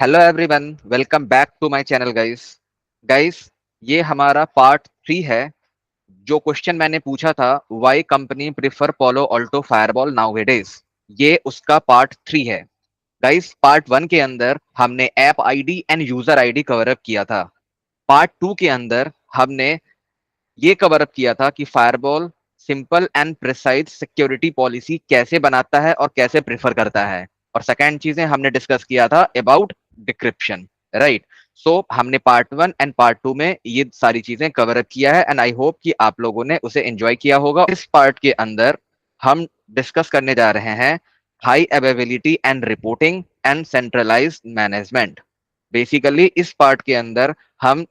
Hello everyone, welcome back to my channel guys. Guys, ये हमारा part 3 है। जो क्वेश्चन मैंने पूछा था, why company prefer polo Alto fireball nowadays, ये उसका पार्ट 3 है। गाइस, पार्ट 1 के अंदर हमने app ID and user ID cover up किया था। पार्ट 2 के अंदर हमने ये कवर अप किया था कि fireball simple and precise security policy कैसे बनाता है और कैसे प्रेफर करता है। और सेकंड चीजें हमने डिस्कस किया था अबाउट डिक्रिप्शन, राइट। सो हमने पार्ट 1 एंड पार्ट 2 में ये सारी चीजें कवर अप किया है एंड आई होप कि आप लोगों ने उसे एंजॉय किया होगा। इस पार्ट के अंदर हम डिस्कस करने जा रहे हैं high availability and reporting and centralised management. Basically इस पार्ट के अंदर हम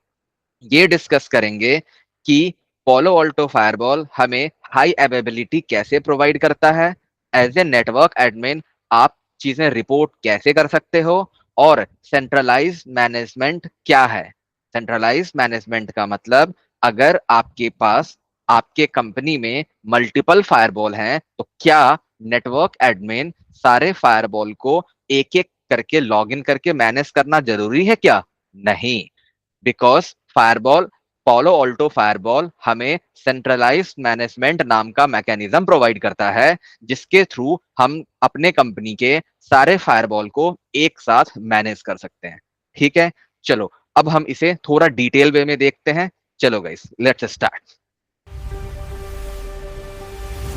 ये डिस्कस करेंगे कि पोलो ऑल्टो फायरबॉल हमें हाई अवेलेबिलिटी कैसे प्रोवाइड करता है। एज ए नेटवर्क एडमिन आप चीजें रिपोर्ट कैसे कर सकते हो, और सेंट्रलाइज मैनेजमेंट क्या है। सेंट्रलाइज मैनेजमेंट का मतलब, अगर आपके पास आपके कंपनी में मल्टीपल फायरबॉल हैं तो क्या नेटवर्क एडमिन सारे फायरबॉल को एक एक करके लॉग इन करके मैनेज करना जरूरी है क्या? नहीं, because fireball polo Alto fireball हमें सेंट्रलाइज्ड मैनेजमेंट नाम का मैकेनिज्म प्रोवाइड करता है, जिसके थ्रू हम अपने कंपनी के सारे फायरबॉल को एक साथ मैनेज कर सकते हैं। ठीक है, चलो अब हम इसे थोड़ा डिटेल वे में देखते हैं। चलो guys, let's start.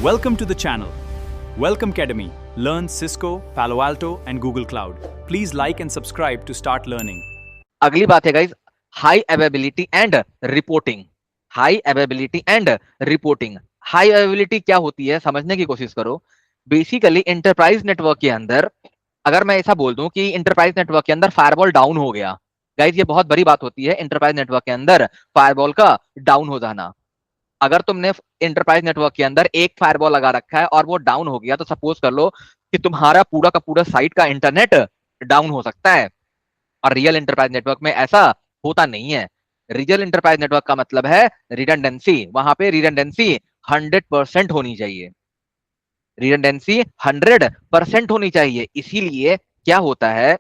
Welcome to the channel. Welcome Academy. Learn Cisco, Palo Alto, and Google Cloud. Please like and subscribe to start learning. अगली बात है guys, high availability and reporting. High availability and reporting. High availability क्या होती है, समझने की कोशिश करो। बेसिकली एंटरप्राइज नेटवर्क के अंदर, अगर मैं ऐसा बोल दूं कि इंटरप्राइज नेटवर्क के अंदर फायरवॉल डाउन हो गया, गाइस ये बहुत बड़ी बात होती है इंटरप्राइज नेटवर्क के अंदर फायरवॉल का डाउन हो जाना। अगर तुमने इंटरप्राइज नेटवर्क के अंदर एक फायरवॉल लगा रखा है और वो डाउन हो गया, तो सपोज कर लो कि तुम्हारा पूरा का पूरा साइट का इंटरनेट डाउन हो सकता है। और रियल इंटरप्राइज नेटवर्क में ऐसा होता नहीं है। रियल इंटरप्राइज नेटवर्क का मतलब है रिडंडेंसी। वहां पे रिडंडेंसी 100% होनी चाहिए। रिडंडेंसी 100% होनी चाहिए। इसीलिए क्या होता है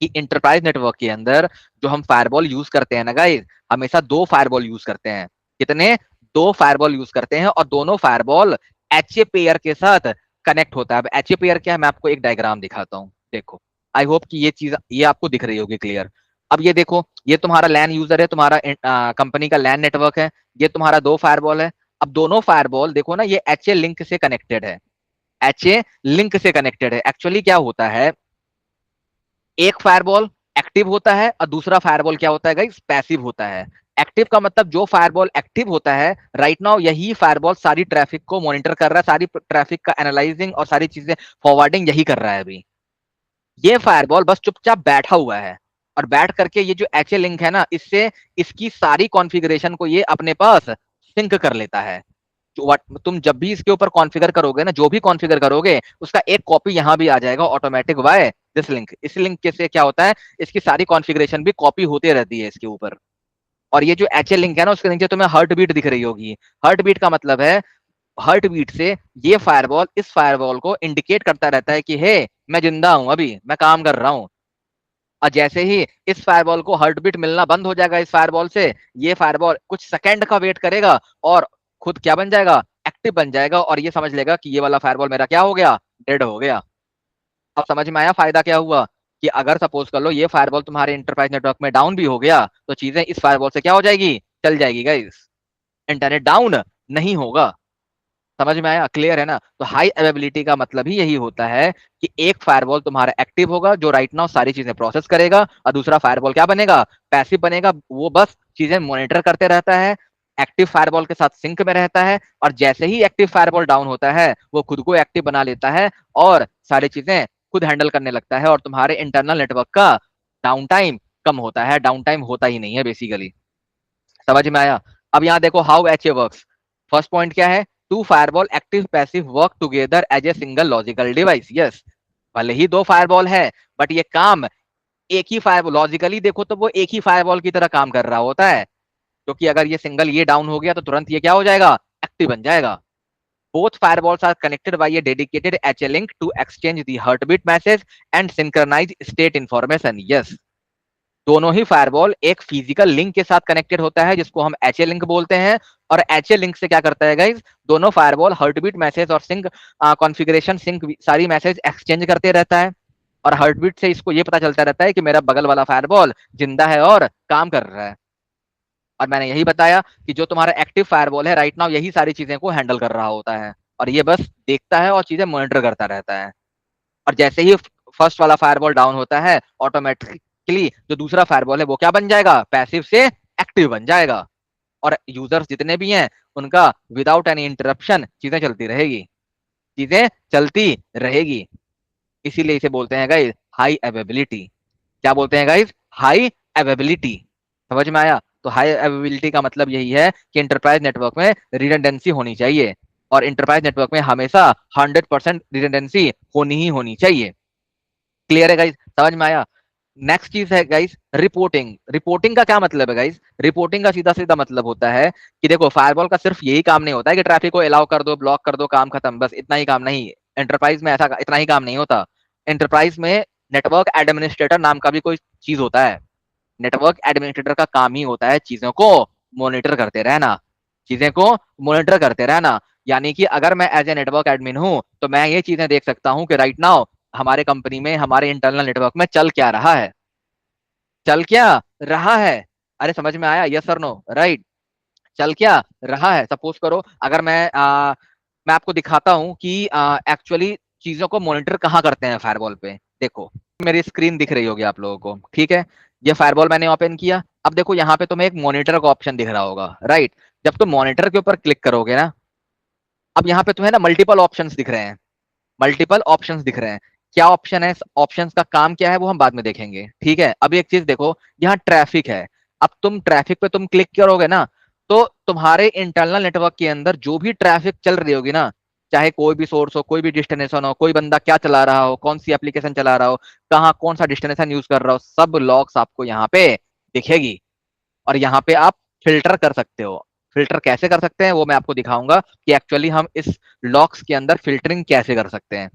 कि इंटरप्राइज नेटवर्क के अंदर जो हम फायरवॉल यूज करते हैं ना गाइस, हमेशा दो फायरवॉल यूज करते हैं। कितने? दो फायरवॉल यूज करते हैं, और दोनों फायरवॉल एचए पेयर के साथ कनेक्ट होता है। अब एचए पेयर क्या है, मैं आपको एक डायग्राम दिखाता हूँ, देखो। आई होप कि ये चीज ये आपको दिख रही होगी क्लियर। अब ये देखो, ये तुम्हारा लैन यूजर है, तुम्हारा कंपनी का लैन नेटवर्क है। ये तुम्हारा दो फायरवॉल है। अब दोनों फायरवॉल देखो ना, ये एचए लिंक से कनेक्टेड है। एचए लिंक से कनेक्टेड है। एक्चुअली क्या होता है, एक फायरवॉल एक्टिव होता है और दूसरा फायरवॉल क्या होता है गाइस, पैसिव होता है। एक्टिव का मतलब जो फायरवॉल एक्टिव होता है राइट नाउ, यही फायरवॉल सारी ट्रैफिक को मॉनिटर कर रहा है, सारी ट्रैफिक का एनालाइजिंग और सारी चीजें फॉरवर्डिंग यही कर रहा है अभी। ये फायरवॉल बस चुपचाप बैठा हुआ है, और बैठ करके ये जो एचए लिंक है ना, इससे इसकी सारी कॉन्फ़िगरेशन को ये अपने पास सिंक कर लेता है। तुम जब भी इसके ऊपर कॉन्फ़िगर करोगे ना, जो भी कॉन्फ़िगर करोगे उसका एक कॉपी यहां भी आ जाएगा ऑटोमेटिक बाय दिस लिंक। इस लिंक के से क्या होता है, इसकी सारी कॉन्फ़िगरेशन भी कॉपी होती रहती है इसके ऊपर। और ये जो एचए लिंक है ना, उसके नीचे तुम्हें हार्ट बीट दिख रही होगी। हार्ट बीट का मतलब है, हार्ट बीट से ये फायरवॉल इस फायरवॉल को इंडिकेट करता रहता है कि हे, मैं जिंदा हूं, अभी मैं काम कर रहा हूं। और जैसे ही इस फायरवॉल को हार्ट बीट मिलना बंद हो जाएगा इस फायरवॉल से, ये फायरवॉल कुछ सेकंड का वेट करेगा और खुद क्या बन जाएगा, एक्टिव बन जाएगा, और ये समझ लेगा कि ये वाला फायरवॉल मेरा क्या हो गया, डेड हो गया। अब समझ में आया फायदा क्या हुआ, कि अगर सपोज कर लो ये फायरवॉल तुम्हारे इंटरप्राइज नेटवर्क में डाउन भी हो गया, तो चीजें इस फायरवॉल से क्या हो जाएगी, चल जाएगी गाइस। इंटरनेट डाउन नहीं होगा। समझ में आया, क्लियर है ना। तो हाई अवेलेबिलिटी का मतलब ही यही होता है कि एक फायरवॉल तुम्हारा एक्टिव होगा जो राइट नाउ सारी चीजें प्रोसेस करेगा, और दूसरा फायरवॉल क्या बनेगा, पैसिव बनेगा। वो बस चीजें मॉनिटर करते रहता है, एक्टिव फायरवॉल के साथ सिंक में रहता है, और जैसे ही एक्टिव फायरवॉल डाउन होता है वो खुद को एक्टिव बना लेता है और सारी चीजें खुद हैंडल करने लगता है, और तुम्हारे इंटरनल नेटवर्क का डाउन टाइम कम होता है। डाउन टाइम होता ही नहीं है बेसिकली। समझ में आया। अब यहाँ देखो how H A works. First point क्या है, two firewall active passive work together as a single logical device. Yes, भले ही दो फायरवॉल है, बट ये काम एक ही फायरवॉल, लॉजिकली देखो तो वो एक ही फायरवॉल की तरह काम कर रहा होता है। क्योंकि अगर ये सिंगल ये डाउन हो गया तो तुरंत ये क्या हो जाएगा, एक्टिव बन जाएगा। both firewalls are connected by a dedicated HA link to exchange the heartbeat message and synchronize state information. Yes, दोनों ही फायरवॉल एक फिजिकल लिंक के साथ कनेक्टेड होता है जिसको हम एचए लिंक बोलते हैं। और एचए लिंक से क्या करता है गाइस, दोनों फायरवॉल हार्टबीट मैसेज और सिंक कॉन्फ़िगरेशन सिंक सारी मैसेज एक्सचेंज करते रहता है। और हार्टबीट से इसको ये पता चलता रहता है कि मेरा बगल वाला फायरवॉल जिंदा है और काम कर रहा है। और मैंने यही बताया कि जो तुम्हारा एक्टिव फायरवॉल है राइट नाउ यही सारी चीजें को हैंडल कर रहा होता है और ये बस देखता है और चीजें मॉनिटर करता रहता है। और जैसे ही फर्स्ट वाला फायरवॉल डाउन होता है ऑटोमेटिकली जो दूसरा फायरवॉल है वो क्या बन जाएगा, पैसिव से एक्टिव बन जाएगा। और यूजर्स जितने भी हैं उनका विदाउट एनी इंटरप्शन चीजें चलती रहेगी, चीजें चलती रहेगी। इसीलिए इसे बोलते हैं गाइस हाई अवेबिलिटी। क्या बोलते हैं गाइस, हाई अवेबिलिटी। समझ में आया? तो हाई अवेबिलिटी का मतलब यही है कि इंटरप्राइज नेटवर्क में रिडंडेंसी होनी चाहिए और इंटरप्राइज नेटवर्क में हमेशा 100% रिडंडेंसी होनी ही होनी चाहिए। क्लियर है गाइस, समझ में आया? नेक्स्ट चीज है गाइस रिपोर्टिंग। रिपोर्टिंग का क्या मतलब है गाइस? रिपोर्टिंग का सीधा सीधा मतलब होता है कि देखो फायरवॉल का सिर्फ यही काम नहीं होता है कि ट्रैफिक को अलाउ कर दो, ब्लॉक कर दो, काम खत्म, बस इतना ही काम नहीं। एंटरप्राइज में ऐसा इतना ही काम नहीं होता। एंटरप्राइज में नेटवर्क एडमिनिस्ट्रेटर नाम का भी कोई चीज होता है। नेटवर्क एडमिनिस्ट्रेटर का काम ही होता है चीजों को मॉनिटर करते रहना, चीजें को मॉनिटर करते रहना। यानी कि अगर मैं एज ए नेटवर्क एडमिन हूं तो मैं ये चीजें देख सकता हूं कि राइट नाउ हमारे कंपनी में हमारे इंटरनल नेटवर्क में चल क्या रहा है, चल क्या रहा है। अरे समझ में आया, यस और नो, राइट? चल क्या रहा है। सपोज करो अगर मैं आपको दिखाता हूं कि एक्चुअली चीजों को मॉनिटर कहाँ करते हैं फायरवॉल पे। देखो मेरी स्क्रीन दिख रही होगी आप लोगों को, ठीक है? ये फायरवॉल मैंने ओपन किया। अब देखो यहाँ पे तुम्हें एक मॉनिटर का ऑप्शन दिख रहा होगा, राइट? जब तुम मॉनिटर के ऊपर क्लिक करोगे ना, अब यहाँ पे तुम्हें ना मल्टीपल ऑप्शंस दिख रहे हैं, मल्टीपल ऑप्शंस दिख रहे हैं। क्या ऑप्शन है, ऑप्शंस का काम क्या है वो हम बाद में देखेंगे, ठीक है? अभी एक चीज देखो, यहाँ ट्रैफिक है। अब तुम ट्रैफिक पे तुम क्लिक करोगे ना तो तुम्हारे इंटरनल नेटवर्क के अंदर जो भी ट्रैफिक चल रही होगी ना, चाहे कोई भी सोर्स हो, कोई भी डेस्टिनेशन हो, कोई बंदा क्या चला रहा हो, कौन सी एप्लीकेशन चला रहा हो, कहाँ कौन सा डेस्टिनेशन यूज कर रहा हो, सब लॉग्स आपको यहाँ पे दिखेगी। और यहाँ पे आप फिल्टर कर सकते हो। फिल्टर कैसे कर सकते हैं वो मैं आपको दिखाऊंगा कि एक्चुअली हम इस लॉग्स के अंदर फिल्टरिंग कैसे कर सकते हैं।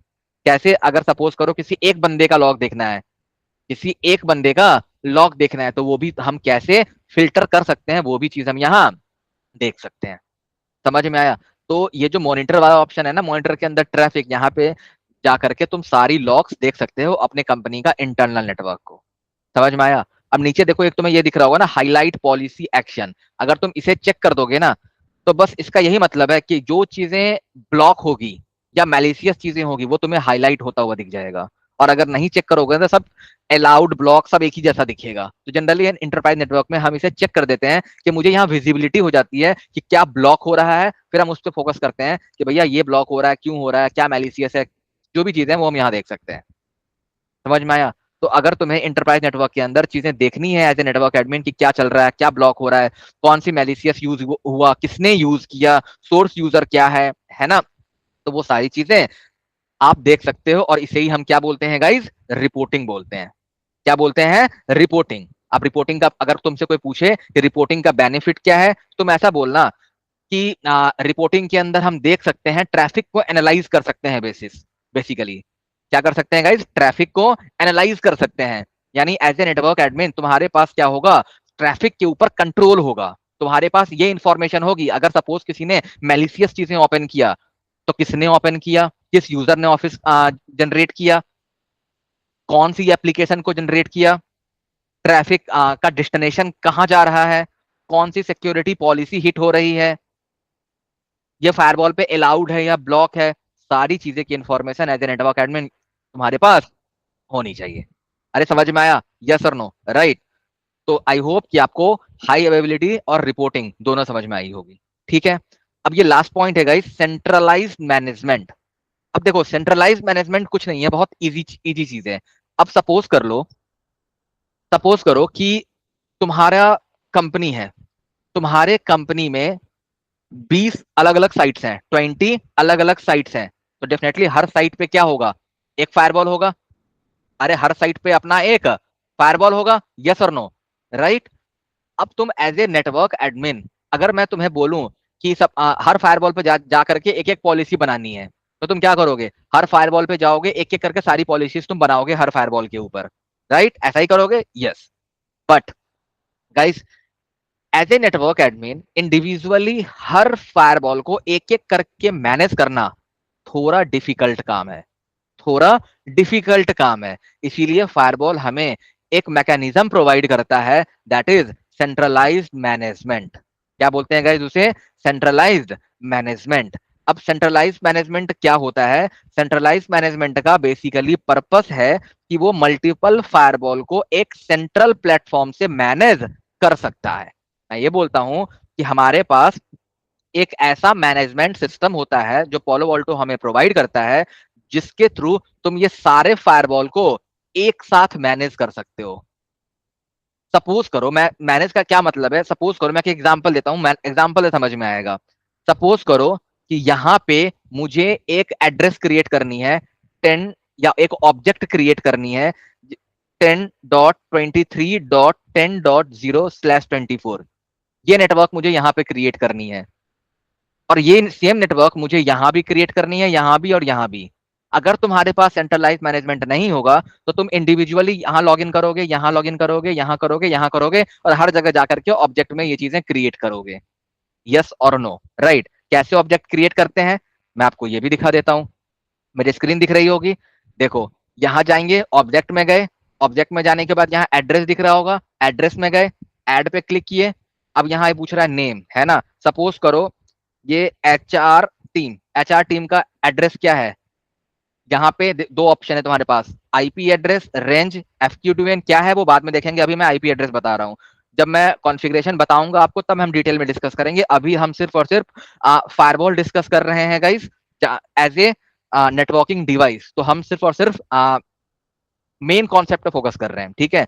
कैसे, अगर सपोज करो किसी एक बंदे का लॉग देखना है, किसी एक बंदे का लॉग देखना है तो वो भी हम कैसे फिल्टर कर सकते हैं वो भी चीज हम यहाँ देख सकते हैं। समझ में आया? तो ये जो मॉनिटर वाला ऑप्शन है ना, मॉनिटर के अंदर ट्रैफिक, यहाँ पे जा करके तुम सारी लॉग्स देख सकते हो अपने कंपनी का इंटरनल नेटवर्क को। समझ में आया? अब नीचे देखो एक तुम्हें ये दिख रहा होगा ना, हाईलाइट पॉलिसी एक्शन। अगर तुम इसे चेक कर दोगे ना तो बस इसका यही मतलब है कि जो चीजें ब्लॉक होगी या मैलिशियस चीजें होगी वो तुम्हें हाईलाइट होता हुआ दिख जाएगा। और अगर नहीं चेक करोगे तो सब अलाउड ब्लॉक सब एक ही जैसा दिखेगा। तो जनरली इंटरप्राइज नेटवर्क में हम इसे चेक कर देते हैं कि मुझे यहाँ विजिबिलिटी हो जाती है कि क्या ब्लॉक हो रहा है, फिर हम उस पर फोकस करते हैं कि भैया ये ब्लॉक हो रहा है, क्यों हो रहा है, क्या मैलिशियस है, जो भी चीजें वो हम यहाँ देख सकते हैं। समझ में आया? तो अगर तुम्हें इंटरप्राइज नेटवर्क के अंदर चीजें देखनी है एज ए नेटवर्क एडमिन कि क्या चल रहा है, क्या ब्लॉक हो रहा है, कौन सी मैलिशियस यूज हुआ, किसने यूज किया, सोर्स यूजर क्या है ना, तो वो सारी चीजें आप देख सकते हो। और इसे ही हम क्या बोलते हैं गाइज, रिपोर्टिंग बोलते हैं। क्या बोलते हैं, रिपोर्टिंग। अब रिपोर्टिंग का अगर तुमसे कोई पूछे कि रिपोर्टिंग का बेनिफिट क्या है, तुम ऐसा बोलना कि रिपोर्टिंग के अंदर हम देख सकते हैं, ट्रैफिक को एनालाइज कर सकते हैं। बेसिकली क्या कर सकते हैं गाइज, ट्रैफिक को एनालाइज कर सकते हैं। यानी एज ए नेटवर्क एडमिन तुम्हारे पास क्या होगा, ट्रैफिक के ऊपर कंट्रोल होगा। तुम्हारे पास ये इंफॉर्मेशन होगी, अगर सपोज किसी ने मैलिशियस चीजें ओपन किया तो किसने ओपन किया, किस यूजर ने ऑफिस जनरेट किया, कौन सी एप्लीकेशन को जनरेट किया, ट्रैफिक का डेस्टिनेशन कहां जा रहा है, कौन सी सिक्योरिटी पॉलिसी हिट हो रही है, ये फायरवॉल पे अलाउड है या ब्लॉक है, सारी चीजें की information as a network admin तुम्हारे पास होनी चाहिए। अरे समझ में आया, यस और नो, राइट? तो आई होप कि आपको हाई अवेलेबिलिटी और रिपोर्टिंग दोनों समझ में आई होगी, ठीक है? अब ये लास्ट पॉइंट है गाइस, सेंट्रलाइज्ड मैनेजमेंट। अब देखो सेंट्रलाइज्ड मैनेजमेंट कुछ नहीं है, बहुत इजी इजी चीज है। अब सपोज करो कि तुम्हारा कंपनी है, तुम्हारे कंपनी में 20 अलग अलग साइट्स हैं, 20 अलग अलग साइट्स हैं। तो डेफिनेटली हर साइट पे क्या होगा, एक फायरवॉल होगा। अरे हर साइट पे अपना एक फायरवॉल होगा, यस और नो, राइट? अब तुम एज ए नेटवर्क एडमिन, अगर मैं तुम्हें बोलूं कि सब हर फायरवॉल पे जा करके एक एक पॉलिसी बनानी है, तो तुम क्या करोगे, हर फायरवॉल पे जाओगे, एक एक करके सारी पॉलिसीज तुम बनाओगे हर फायरवॉल के ऊपर, राइट? ऐसा ही करोगे, yes. But guys, as a network admin individually हर फायरवॉल को एक एक करके मैनेज करना थोड़ा डिफिकल्ट काम है, थोड़ा डिफिकल्ट काम है। इसीलिए फायरवॉल हमें एक मैकेनिज्म प्रोवाइड करता है, दैट इज सेंट्रलाइज्ड मैनेजमेंट। क्या बोलते हैं गाइस उसे? Centralised management. अब सेंट्रलाइज्ड मैनेजमेंट क्या होता है? सेंट्रलाइज्ड मैनेजमेंट का बेसिकली पर्पस है कि वो मल्टीपल फायरवॉल को एक सेंट्रल प्लेटफॉर्म से मैनेज कर सकता है। मैं ये बोलता हूं कि हमारे पास एक ऐसा मैनेजमेंट सिस्टम होता है जो पोलो वोल्टो हमें प्रोवाइड करता है, जिसके थ्रू तुम ये सारे फायरवॉल को एक साथ मैनेज कर सकते हो। सपोज करो, मैं मैनेज का क्या मतलब है, सपोज करो मैं एक एग्जांपल देता हूं, एग्जांपल से समझ में आएगा। सपोज करो कि यहाँ पे मुझे एक एड्रेस क्रिएट करनी है 10, या एक ऑब्जेक्ट क्रिएट करनी है 10.23.10.0/24। ये नेटवर्क मुझे यहाँ पे क्रिएट करनी है, और ये सेम नेटवर्क मुझे यहां भी क्रिएट करनी है, यहां भी और यहां भी। अगर तुम्हारे पास सेंट्रलाइज मैनेजमेंट नहीं होगा तो तुम इंडिविजुअली यहां लॉग इन करोगे, यहां लॉग इन करोगे, यहां करोगे, यहां करोगे, और हर जगह जाकर के ऑब्जेक्ट में ये चीजें क्रिएट करोगे। यस और नो, राइट? कैसे ऑब्जेक्ट क्रिएट करते हैं मैं आपको ये भी दिखा देता हूं। मेरी स्क्रीन दिख रही होगी, देखो। यहां जाएंगे, ऑब्जेक्ट में गए, ऑब्जेक्ट में जाने के बाद यहाँ एड्रेस दिख रहा होगा, एड्रेस में गए, ऐड पे क्लिक किए। अब यहाँ पूछ रहा है नेम, है ना? सपोज करो ये एचआर टीम का एड्रेस क्या है। यहाँ पे दो ऑप्शन है तुम्हारे पास, आईपी एड्रेस, रेंज, एफक्यू2एन। क्या है वो बाद में देखेंगे, अभी मैं आईपी एड्रेस बता रहा हूँ। जब मैं कॉन्फ़िगरेशन बताऊंगा आपको तब हम डिटेल में डिस्कस करेंगे। अभी हम सिर्फ और सिर्फ फायरवॉल डिस्कस कर रहे हैं guys, as a networking device. तो हम सिर्फ और सिर्फ मेन कॉन्सेप्ट पे फोकस कर रहे हैं, ठीक है?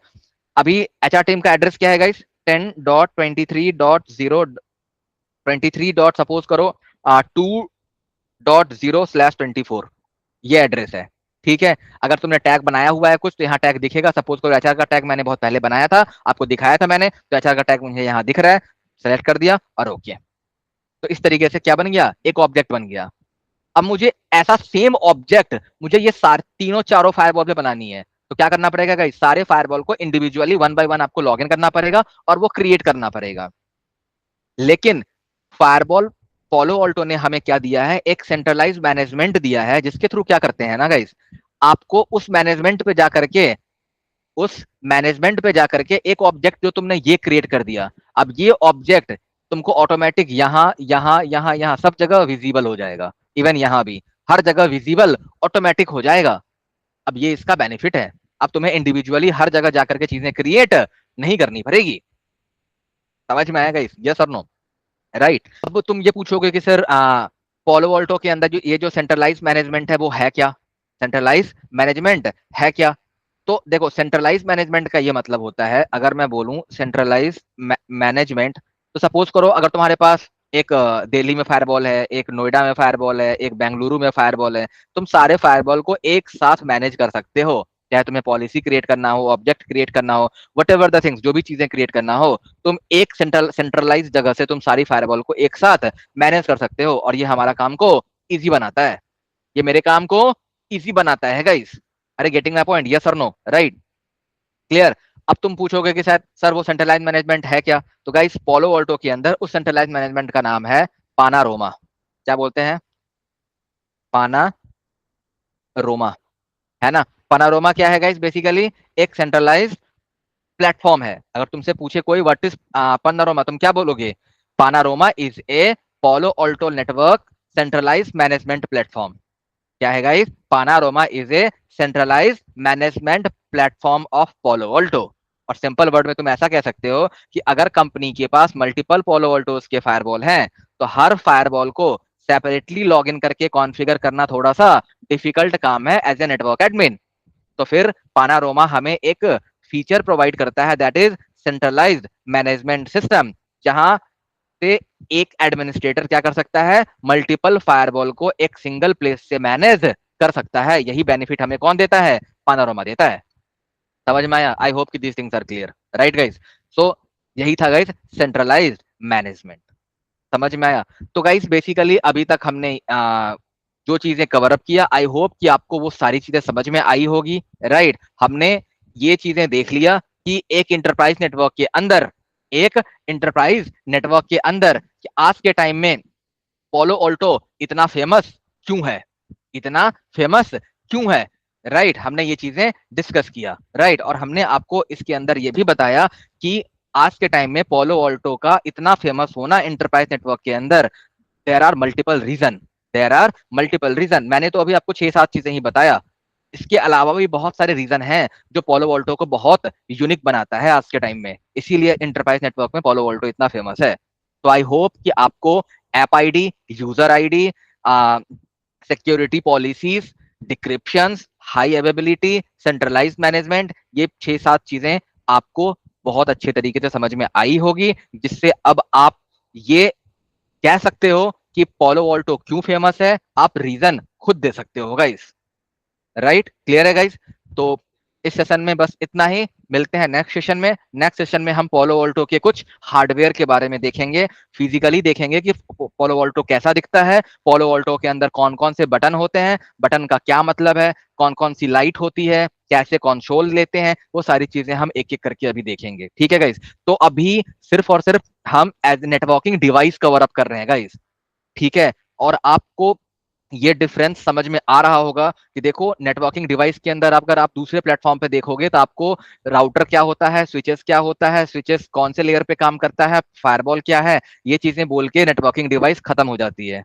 अभी एचआर टीम का एड्रेस क्या है गाइस? 10.23.023 डॉट सपोज करो 2.0/24, ये एड्रेस है, ठीक है? अगर तुमने टैग बनाया हुआ है कुछ तो यहाँ टैग दिखेगा। सपोज करो एचआर का टैग मैंने बहुत पहले बनाया था, आपको दिखाया था मैंने, तो एचआर का टैग मुझे यहाँ दिख रहा है, सेलेक्ट कर दिया और ओके। तो इस तरीके से क्या बन गया, एक ऑब्जेक्ट बन गया। अब मुझे ऐसा सेम ऑब्जेक्ट मुझे ये सारे तीनों चारों फायरवॉल पे बनानी है, तो क्या करना पड़ेगा गाइस? सारे फायरवॉल को इंडिविजुअली वन बाय वन आपको लॉग इन करना पड़ेगा और वो क्रिएट करना पड़ेगा। लेकिन फायरवॉल पोलो ऑल्टो ने हमें क्या दिया है? एक सेंट्रलाइज मैनेजमेंट दिया है, जिसके थ्रू क्या करते हैं ना गाइस, आपको उस मैनेजमेंट पे जाकर के एक ऑब्जेक्ट जो तुमने ये क्रिएट कर दिया, अब ये ऑब्जेक्ट तुमको ऑटोमेटिक यहां यहां यहां यहां सब जगह विजिबल हो जाएगा। इवन यहां भी हर जगह विजिबल ऑटोमेटिक हो जाएगा। अब ये इसका बेनिफिट है, अब तुम्हें इंडिविजुअली हर जगह जाकर के चीजें क्रिएट नहीं करनी पड़ेगी। समझ में आएगा इस, यस और नो, राइट? अब तुम ये पूछोगे कि सर पोलो वोल्टो के अंदर जो ये जो सेंट्रलाइज मैनेजमेंट है वो है क्या? सेंट्रलाइज मैनेजमेंट है क्या? तो देखो, सेंट्रलाइज मैनेजमेंट का ये मतलब होता है, अगर मैं बोलूं सेंट्रलाइज मैनेजमेंट, तो सपोज करो अगर तुम्हारे पास एक दिल्ली में फायरवॉल है, एक नोएडा में फायरवॉल है, एक बेंगलुरु में फायरवॉल है, तुम सारे फायरवॉल को एक साथ मैनेज कर सकते हो। चाहे तुम्हें पॉलिसी क्रिएट करना हो, ऑब्जेक्ट क्रिएट करना हो, वट एवर द थिंग्स, जो भी चीजें क्रिएट करना हो, तुम एक सेंट्रलाइज जगह से तुम सारी फायरवॉल को एक साथ मैनेज कर सकते हो, और ये हमारा काम को इजी बनाता है। ये मेरे काम को इजी बनाता है गाइस। अरे गेटिंग माय पॉइंट, यस और नो, राइट? क्लियर? अब तुम पूछोगे कि शायद सर वो सेंट्रलाइज मैनेजमेंट है क्या? तो गाइस, पोलो वोल्टो के अंदर उस सेंट्रलाइज मैनेजमेंट का नाम है पानारोमा। क्या बोलते हैं? पाना रोमा, है ना? पानारोमा क्या है गाइस? बेसिकली एक सेंट्रलाइज प्लेटफॉर्म है। अगर तुमसे पूछे कोई व्हाट इज पानारोमा, तुम क्या बोलोगे? Panorama is a Palo Alto network centralise management platform. क्या है guys? Panorama is a centralise management platform of Palo Alto. और सिंपल वर्ड में तुम ऐसा कह सकते हो कि अगर कंपनी के पास मल्टीपल पोलो ऑल्टोस के फायरवॉल हैं, तो हर फायरवॉल को सेपरेटली लॉगिन करके कॉन्फ़िगर करना थोड़ा सा डिफिकल्ट काम है एज ए नेटवर्क एडमिन। तो फिर पानारोमा हमें एक फीचर प्रोवाइड करता है, that is centralised management system, जहां से एक एडमिनिस्ट्रेटर क्या कर सकता है? मल्टीपल फायरवॉल को एक सिंगल प्लेस से मैनेज कर सकता है। यही बेनिफिट हमें कौन देता है? पानारोमा देता है। समझ में आया? आई होप कि these things are clear, right guys? So यही था गाइस सेंट्रलाइज्ड मैनेजमेंट। समझ में आया? तो गाइस बेसिकली अभी तक हमने जो चीजें कवर अप किया, आई होप कि आपको वो सारी चीजें समझ में आई होगी, राइट? हमने ये चीजें देख लिया कि एक इंटरप्राइज नेटवर्क के अंदर, एक इंटरप्राइज नेटवर्क के अंदर कि आज के टाइम में पोलो ऑल्टो इतना फेमस क्यों है, इतना फेमस क्यों है, राइट? हमने ये चीजें डिस्कस किया, राइट? और हमने आपको इसके अंदर ये भी बताया कि आज के टाइम में पोलो ऑल्टो का इतना फेमस होना इंटरप्राइज नेटवर्क के अंदर, there are multiple region, there are multiple region. मैंने तो अभी आपको 6-7 चीजें ही बताया, इसके अलावा भी बहुत सारे रीजन हैं जो पोलो ऑल्टो को बहुत यूनिक बनाता है आज के टाइम में, इसीलिए इंटरप्राइज नेटवर्क में पोलो ऑल्टो इतना फेमस है। तो आई होप कि आपको app ID, user ID, security policies, decryptions, high availability, centralise management, ये 6-7 चीजें आपको बहुत अच्छे तरीके से समझ में आई होगी, जिससे अब आप ये कह सकते हो कि पोलो ऑल्टो क्यों फेमस है, आप रीजन खुद दे सकते हो गाइस, राइट? क्लियर है गाइस? तो इस सेशन में बस इतना ही, मिलते हैं नेक्स्ट सेशन में। नेक्स्ट सेशन में हम पोलो ऑल्टो के कुछ हार्डवेयर के बारे में देखेंगे, फिजिकली देखेंगे कि पोलो ऑल्टो कैसा दिखता है, पोलो ऑल्टो के अंदर कौन कौन से बटन होते हैं, बटन का क्या मतलब है, कौन कौन सी लाइट होती है, कैसे कंसोल लेते हैं, वो सारी चीजें हम एक एक करके अभी देखेंगे, ठीक है गाइस? तो अभी सिर्फ और सिर्फ हम as networking device cover up कर रहे हैं गाइस, ठीक है? और आपको ये डिफरेंस समझ में आ रहा होगा कि देखो नेटवर्किंग डिवाइस के अंदर अगर आप दूसरे प्लेटफॉर्म पे देखोगे तो आपको राउटर क्या होता है, स्विचेस क्या होता है, स्विचेस कौन से लेयर पे काम करता है, फायरवॉल क्या है, ये चीजें बोल के नेटवर्किंग डिवाइस खत्म हो जाती है।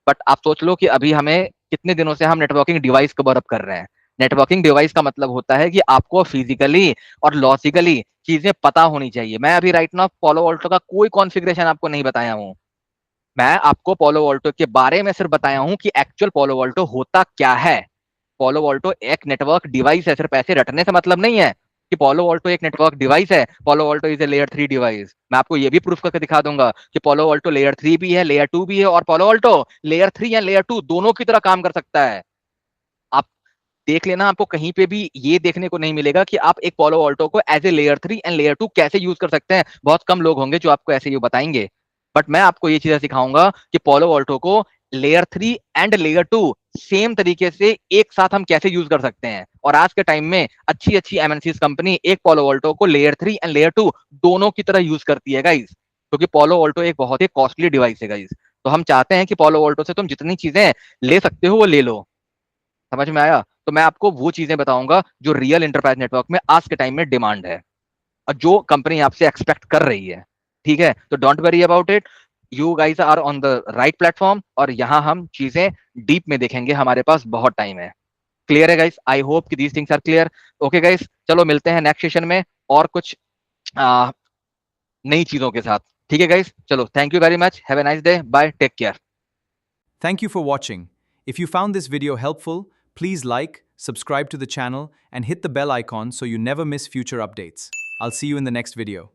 बट आप सोच लो कि अभी हमें कितने दिनों से हम नेटवर्किंग डिवाइस कवर अप कर रहे हैं। नेटवर्किंग डिवाइस का मतलब होता है कि आपको फिजिकली और लॉजिकली चीजें पता होनी चाहिए। मैं अभी राइट नाउ पोलो ऑल्टो का कोई कॉन्फ़िगरेशन आपको नहीं बताया हूं, मैं आपको पोलो ऑल्टो के बारे में सिर्फ बताया हूं कि एक्चुअल पोलो ऑल्टो होता क्या है। पोलो ऑल्टो एक नेटवर्क डिवाइस है, सिर्फ ऐसे रटने से मतलब नहीं है कि पोलो ऑल्टो एक नेटवर्क डिवाइस है, Palo Alto is a layer 3 device. मैं आपको ये भी प्रूफ करके दिखा दूंगा कि पोलो ऑल्टो लेयर 3 भी है, लेयर 2 भी है, और पोलो ऑल्टो लेयर 3 या लेयर 2 दोनों की तरह काम कर सकता है। आप देख लेना, आपको कहीं पे भी ये देखने को नहीं मिलेगा कि आप एक पोलो ऑल्टो को as a layer 3 and layer 2 कैसे यूज कर सकते हैं। बहुत कम लोग होंगे जो आपको ऐसे ही बताएंगे, बट मैं आपको ये चीजें सिखाऊंगा कि पोलो ऑल्टो को लेयर 3 एंड लेयर 2 सेम तरीके से एक साथ हम कैसे यूज कर सकते हैं। और आज के टाइम में अच्छी अच्छी एमएनसीज कंपनी एक पोलो ऑल्टो को लेयर 3 एंड लेयर 2 दोनों की तरह यूज करती है गाइस, क्योंकि पोलो ऑल्टो एक बहुत ही कॉस्टली डिवाइस है गाइस। तो हम चाहते हैं कि पोलो ऑल्टो से तुम जितनी चीजें ले सकते हो वो ले लो। समझ में आया? तो मैं आपको वो चीजें बताऊंगा जो रियल एंटरप्राइज नेटवर्क में आज के टाइम में डिमांड है और जो कंपनी आपसे एक्सपेक्ट कर रही है, ठीक है? तो don't worry about it, you guys are on the right platform, और यहां हम चीजें डीप में देखेंगे, हमारे पास बहुत टाइम है। क्लियर है गाइस? आई होप कि these things are clear. Okay guys, चलो मिलते हैं नेक्स्ट सेशन में और कुछ नई चीजों के साथ, ठीक है गाइस? चलो, thank you very much, have a nice day, bye, take care. Thank you for watching. If you found this video helpful, please like, subscribe to the channel, and hit the bell icon so you never miss future updates. I'll see you in the next video.